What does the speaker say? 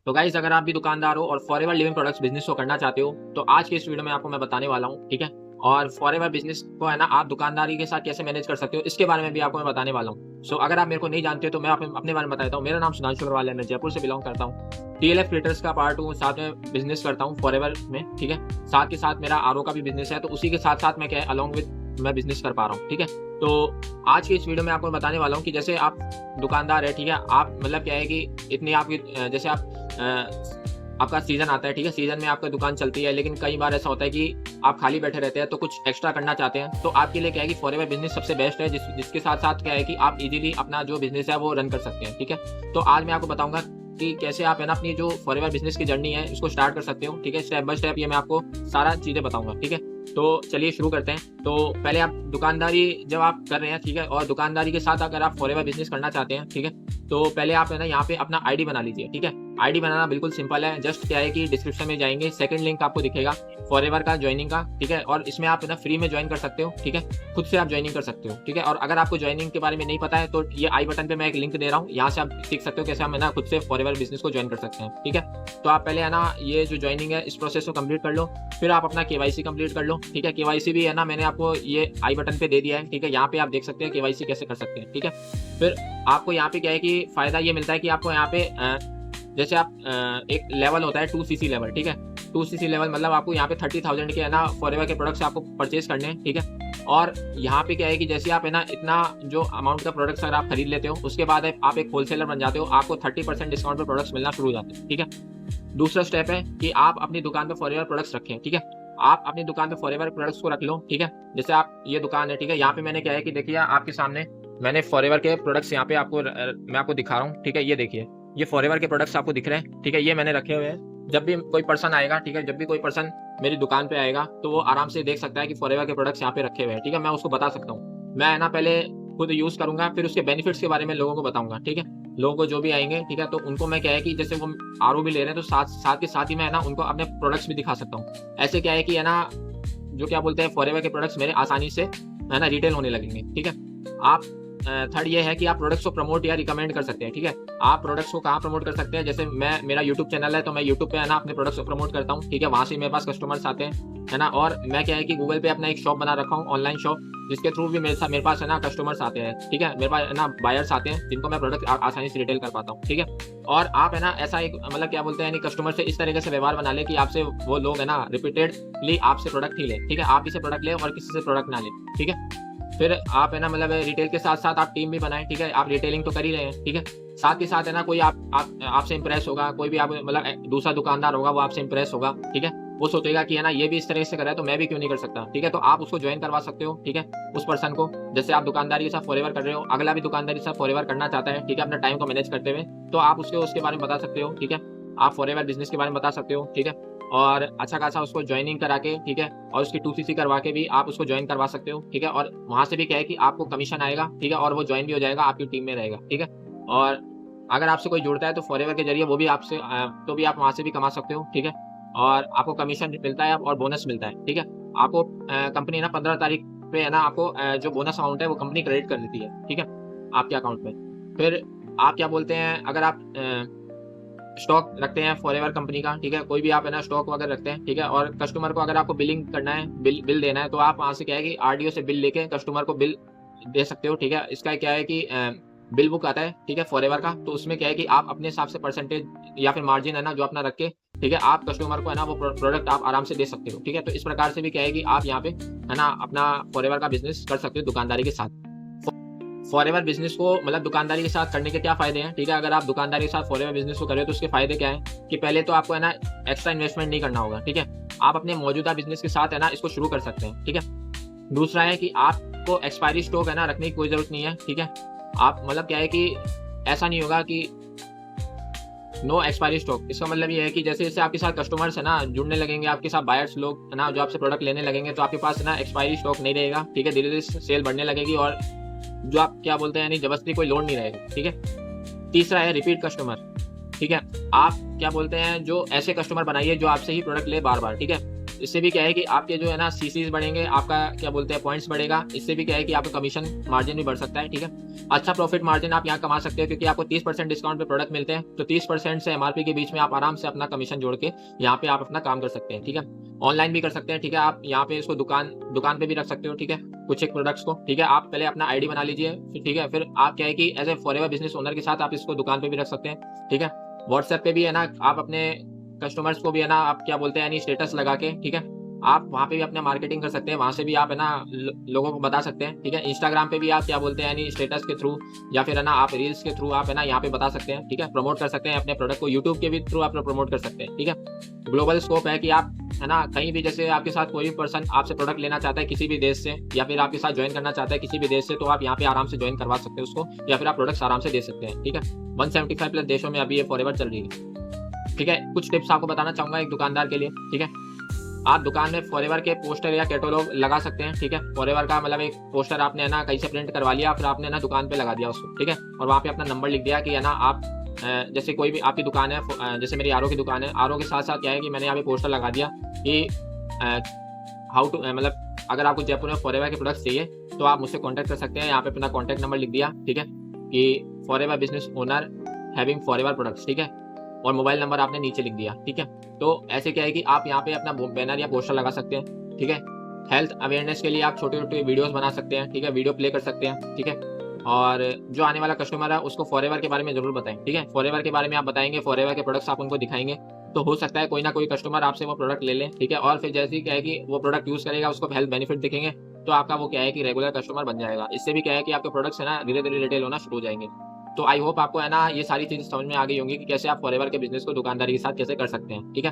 तो गाइस अगर आप भी दुकानदार हो और फॉरएवर लिविंग प्रोडक्ट्स बिजनेस को करना चाहते हो तो आज के इस वीडियो में आपको मैं बताने वाला हूँ, ठीक है। और फॉरएवर बिजनेस को है ना आप दुकानदारी के साथ कैसे मैनेज कर सकते हो इसके बारे में भी आपको मैं बताने वाला हूँ। सो अगर आप मेरे को नहीं जानते तो मैं अपने बारे में बता देता हूँ। मेरा नाम सुधांशु अग्रवाल है, मैं जयपुर से बिलोंग करता हूँ। टीएलएफ फिल्टर्स का पार्ट हूँ, साथ में बिजनेस करता हूँ फॉरएवर में, ठीक है। साथ के साथ मेरा आरओ का भी बिजनेस है, तो उसी के साथ साथ मैं क्या है अलॉन्ग विद मैं बिजनेस कर पा रहा हूँ, ठीक है। तो आज की इस वीडियो में आपको बताने वाला हूँ कि जैसे आप दुकानदार है, ठीक है। आप मतलब क्या है कि इतनी आपकी जैसे आपका सीजन आता है, ठीक है। सीजन में आपका दुकान चलती है, लेकिन कई बार ऐसा होता है कि आप खाली बैठे रहते हैं तो कुछ एक्स्ट्रा करना चाहते हैं, तो आपके लिए क्या है कि फॉरएवर बिजनेस सबसे बेस्ट है, जिसके साथ साथ क्या है कि आप इजीली अपना जो बिजनेस है वो रन कर सकते हैं, ठीक है। तो आज मैं आपको बताऊंगा कि कैसे आप है ना अपनी जो फॉरएवर बिजनेस की जर्नी है उसको स्टार्ट कर सकते हो, ठीक है। स्टेप बाय स्टेप ये मैं आपको सारा चीजें बताऊंगा, ठीक है। तो चलिए शुरू करते हैं। तो पहले आप दुकानदारी जब आप कर रहे हैं, ठीक है, और दुकानदारी के साथ अगर आप फॉरएवर बिजनेस करना चाहते हैं, ठीक है, तो पहले आप है ना यहाँ पे अपना आईडी बना लीजिए, ठीक है। आईडी बनाना बिल्कुल सिंपल है। जस्ट क्या है कि डिस्क्रिप्शन में जाएंगे, सेकंड लिंक आपको दिखेगा फॉरएवर का ज्वाइनिंग का, ठीक है। और इसमें आप है ना फ्री में ज्वाइन कर सकते हो, ठीक है। खुद से आप ज्वाइनिंग कर सकते हो, ठीक है। और अगर आपको ज्वाइनिंग के बारे में नहीं पता है तो ये आई बटन पे मैं एक लिंक दे रहा हूँ, यहाँ से आप सीख सकते हो कैसे हम है ना खुद से फॉरएवर बिजनेस को ज्वाइन कर सकते हैं, ठीक है। तो आप पहले है ना ये जो ज्वाइनिंग है इस प्रोसेस को कंप्लीट कर लो, फिर आप अपना केवाईसी कंप्लीट कर लो, ठीक है। केवाईसी भी है ना मैंने आपको ये आई बटन पे दे दिया है, ठीक है। यहाँ पे आप देख सकते हैं केवाईसी कैसे कर सकते हैं, ठीक है। फिर आपको यहाँ पे क्या है कि फायदा ये मिलता है कि आपको यहाँ पे जैसे आप एक लेवल होता है 2cc लेवल, ठीक है। 2cc लेवल मतलब आपको यहाँ पे 30,000 के है ना फॉरएवर के प्रोडक्ट्स आपको परचेज करने हैं, ठीक है। और यहाँ पे क्या है कि जैसे आप है ना इतना जो अमाउंट का प्रोडक्ट्स अगर आप खरीद लेते हो उसके बाद आप एक होलसेलर बन जाते हो, आपको 30% डिस्काउंट पे प्रोडक्ट्स मिलना शुरू हो जाते हैं, ठीक है। दूसरा स्टेप है कि आप अपनी दुकान पे फॉरएवर प्रोडक्ट्स रखें, ठीक है। आप अपनी दुकान पे फॉरएवर प्रोडक्ट्स को रख लो, ठीक है। जैसे आप ये दुकान है, ठीक है, यहाँ पे मैंने क्या है कि देखिए आपके सामने मैंने फॉरएवर के प्रोडक्ट्स यहाँ पे मैं आपको दिखा रहा हूँ, ठीक है। ये देखिए ये फॉरएवर के प्रोडक्ट्स आपको दिख रहे हैं, ठीक है। ये मैंने रखे हुए हैं। जब भी कोई पर्सन आएगा, ठीक है, जब भी कोई पर्सन मेरी दुकान पे आएगा तो वो आराम से देख सकता है कि फॉरएवर के प्रोडक्ट्स यहाँ पे रखे हुए हैं, ठीक है। मैं उसको बता सकता हूँ। मैं है ना पहले खुद यूज करूंगा, फिर उसके बेनिफिट्स के बारे में लोगों को बताऊंगा, ठीक है। लोगों को जो भी आएंगे, ठीक है, तो उनको मैं क्या है कि जैसे वो आरओ भी ले रहे हैं तो साथ के साथ ही मैं है ना उनको अपने प्रोडक्ट्स भी दिखा सकता हूँ। ऐसे क्या है कि है ना जो क्या बोलते हैं फॉरएवर के प्रोडक्ट्स मेरे आसानी से है ना रिटेल होने लगेंगे, ठीक है। आप थर्ड ये है कि आप प्रोडक्ट्स को प्रमोट या रिकमेंड कर सकते हैं, ठीक है। आप प्रोडक्ट्स को कहाँ प्रमोट कर सकते हैं, जैसे मेरा यूट्यूब चैनल है तो मैं यूट्यूब पे है ना अपने प्रोडक्ट्स को प्रमोट करता हूँ, ठीक है। वहां से मेरे पास कस्टमर्स आते हैं, है ना। और मैं क्या है कि गूगल पे अपना एक शॉप बना रखा हूँ, ऑनलाइन शॉप, जिसके थ्रू भी मेरे पास है ना कस्टमर्स आते हैं, ठीक है। मेरे पास है ना बायर्स आते हैं जिनको मैं प्रोडक्ट आसानी से रिटेल कर पाता हूँ, ठीक है। और आप है ना ऐसा एक मतलब क्या बोलते हैं कस्टमर से इस तरीके से व्यवहार बना ले कि आपसे वो लोग है ना रिपीटेडली आपसे प्रोडक्ट ही ले, ठीक है। आप इसे प्रोडक्ट ले और किसी से प्रोडक्ट ना ले, ठीक है। फिर आप है ना मतलब रिटेल के साथ साथ आप टीम भी बनाएं, ठीक है। आप रिटेलिंग तो कर ही रहे हैं, ठीक है। साथ के साथ है ना कोई आपसे इंप्रेस होगा, कोई भी आप मतलब दूसरा दुकानदार होगा वो आपसे इंप्रेस होगा, ठीक है। वो सोचेगा कि है ना ये भी इस तरह से कर रहा है तो मैं भी क्यों नहीं कर सकता, ठीक है। तो आप उसको ज्वाइन करवा सकते हो, ठीक है, उस पर्सन को। जैसे आप दुकानदारी के साथ फॉरएवर कर रहे हो, अगला भी दुकानदारी के साथ फॉरएवर करना चाहता है, ठीक है, अपना टाइम को मैनेज करते हुए, तो आप उसके बारे में बता सकते हो, ठीक है। आप फॉरएवर बिजनेस के बारे में बता सकते हो, ठीक है। और अच्छा खासा उसको ज्वाइनिंग करा के, ठीक है, और उसकी 2cc करवा के भी आप उसको ज्वाइन करवा सकते हो, ठीक है। और वहां से भी क्या है कि आपको कमीशन आएगा, ठीक है, और वो ज्वाइन भी हो जाएगा, आपकी टीम में रहेगा, ठीक है। और अगर आपसे कोई जुड़ता है तो फॉरएवर के जरिए वो भी आपसे तो भी आप वहां से भी कमा सकते हो, ठीक है। और आपको कमीशन मिलता है और बोनस मिलता है, ठीक है। आपको कंपनी ना 15 तारीख पे है ना आपको जो बोनस अमाउंट है वो कंपनी क्रेडिट कर देती है, ठीक है, आपके अकाउंट में। फिर आप क्या बोलते हैं अगर आप स्टॉक रखते हैं फॉरएवर कंपनी का, ठीक है, कोई भी आप है ना स्टॉक वगैरह रखते हैं, ठीक है। और कस्टमर को अगर आपको बिलिंग करना है, बिल देना है, तो आप वहां से क्या है कि आरडीओ से बिल लेके कस्टमर को बिल दे सकते हो, ठीक है। इसका क्या है कि बिल बुक आता है, ठीक है, फॉरएवर का, तो उसमें क्या है कि आप अपने हिसाब से परसेंटेज या फिर मार्जिन है ना जो अपना रख के, ठीक है, आप कस्टमर को है ना वो प्रोडक्ट आप आराम से दे सकते हो, ठीक है। तो इस प्रकार से भी क्या है कि आप यहाँ पे है ना अपना फॉरएवर का बिजनेस कर सकते हो दुकानदारी के साथ। फॉरएवर बिजनेस को मतलब दुकानदारी के साथ करने के क्या फायदे हैं, ठीक है। अगर आप दुकानदारी के साथ फॉरएवर बिजनेस को करें तो उसके फायदे क्या है कि पहले तो आपको है ना एक्स्ट्रा इन्वेस्टमेंट नहीं करना होगा, ठीक है। आप अपने मौजूदा बिजनेस के साथ है ना इसको शुरू कर सकते हैं, ठीक है। दूसरा है कि आपको एक्सपायरी स्टॉक है ना रखने की कोई जरूरत नहीं है, ठीक है। आप मतलब क्या है कि ऐसा नहीं होगा कि नो एक्सपायरी स्टॉक। इसका मतलब ये है कि जैसे जैसे आपके साथ कस्टमर्स है ना जुड़ने लगेंगे, आपके साथ बायर्स लोग है ना जो आपसे प्रोडक्ट लेने लगेंगे, तो आपके पास है ना एक्सपायरी स्टॉक नहीं रहेगा, ठीक है। धीरे धीरे सेल बढ़ने लगेगी और जो आप क्या बोलते हैं यानी जबरदस्ती कोई लोड नहीं रहेगा, ठीक है। तीसरा है रिपीट कस्टमर, ठीक है। आप क्या बोलते हैं जो ऐसे कस्टमर बनाइए जो आपसे ही प्रोडक्ट ले बार बार, ठीक है। इससे भी क्या है कि आपके जो है ना सीसीज बढ़ेंगे, आपका क्या बोलते हैं पॉइंट्स बढ़ेगा। इससे भी क्या है कि आपका कमीशन मार्जिन भी बढ़ सकता है, ठीक है। अच्छा प्रॉफिट मार्जिन आप यहाँ कमा सकते हो, क्योंकि आपको 30% डिस्काउंट पे प्रोडक्ट मिलते हैं, तो 30% से एमआरपी के बीच में आप आराम से अपना कमीशन जोड़ के यहाँ पे आप अपना काम कर सकते हैं, ठीक है। ऑनलाइन भी कर सकते हैं, ठीक है। आप यहाँ पे इसको दुकान पे भी रख सकते हो, ठीक है, कुछ एक प्रोडक्ट्स को, ठीक है। आप पहले अपना आईडी बना लीजिए, ठीक है। फिर आप क्या है कि as a forever business owner के साथ आप इसको दुकान पे भी रख सकते हैं, ठीक है। व्हाट्सएप पे भी है ना आप अपने कस्टमर्स को भी है ना आप क्या बोलते हैं यानी स्टेटस लगा के, ठीक है, आप वहाँ पे भी अपना मार्केटिंग कर सकते हैं, वहाँ से भी आप है ना लोगों को बता सकते हैं, ठीक है। इंस्टाग्राम पे भी आप क्या बोलते हैं यानी स्टेटस के थ्रू या फिर है ना आप रील्स के थ्रू आप है ना यहाँ पे बता सकते हैं, ठीक है, प्रमोट कर सकते हैं अपने प्रोडक्ट को। यूट्यूब के भी थ्रू आप प्रमोट कर सकते हैं, ठीक है। ग्लोबल स्कोप है कि आप है ना कहीं भी, जैसे आपके साथ कोई भी पर्सन आपसे प्रोडक्ट लेना चाहता है किसी भी देश से, या फिर आपके साथ ज्वाइन करना चाहता है किसी भी देश से, तो आप यहाँ पे आराम से ज्वाइन करवा सकते हैं उसको, या फिर आप प्रोडक्ट्स आराम से दे सकते हैं, ठीक है। 175 प्लस देशों में अभी ये फॉरएवर चल रही है, ठीक है। कुछ टिप्स आपको बताना चाहूंगा एक दुकानदार के लिए, ठीक है। आप दुकान में फॉरएवर के पोस्टर या कैटलॉग लगा सकते हैं, ठीक है। फॉरएवर का मतलब एक पोस्टर आपने है ना कहीं से प्रिंट करवा लिया, फिर आपने ना दुकान पे लगा दिया उसको, ठीक है। और वहाँ पे अपना नंबर लिख दिया कि है ना आप जैसे कोई भी आपकी दुकान है, जैसे मेरी आरओ की दुकान है, आरओ के साथ साथ क्या है कि मैंने यहाँ पे पोस्टर लगा दिया कि हाउ टू मतलब अगर आपको जयपुर में फॉरएवर के प्रोडक्ट्स चाहिए तो आप मुझसे कॉन्टैक्ट कर सकते हैं। यहाँ पे अपना कॉन्टैक्ट नंबर लिख दिया, ठीक है, कि forever business owner having forever products, ठीक है, और मोबाइल नंबर आपने नीचे लिख दिया, ठीक है। तो ऐसे क्या है कि आप यहाँ पे अपना बैनर या पोस्टर लगा सकते हैं, ठीक है। हेल्थ अवेयरनेस के लिए आप छोटे छोटे वीडियोस बना सकते हैं, ठीक है, वीडियो प्ले कर सकते हैं, ठीक है। और जो आने वाला कस्टमर है उसको फॉरएवर के बारे में जरूर बताएं, ठीक है। फॉरएवर के बारे में आप बताएंगे, फॉरएवर के प्रोडक्ट्स आप उनको दिखाएंगे, तो हो सकता है कोई ना कोई कस्टमर आपसे वो प्रोडक्ट ले लें, ठीक है। और फिर जैसे ही क्या है कि वो प्रोडक्ट यूज करेगा, उसको हेल्थ बेनिफिट दिखेंगे, तो आपका वो क्या है कि रेगुलर कस्टमर बन जाएगा। इससे भी क्या है कि आपके प्रोडक्ट्स है ना धीरे धीरे रिटेल होना शुरू हो जाएंगे। तो आई होप आपको है ना ये सारी चीजें समझ में आ गई होंगी कि कैसे आप फॉरएवर के बिजनेस को दुकानदारी के साथ कैसे कर सकते हैं, ठीक है।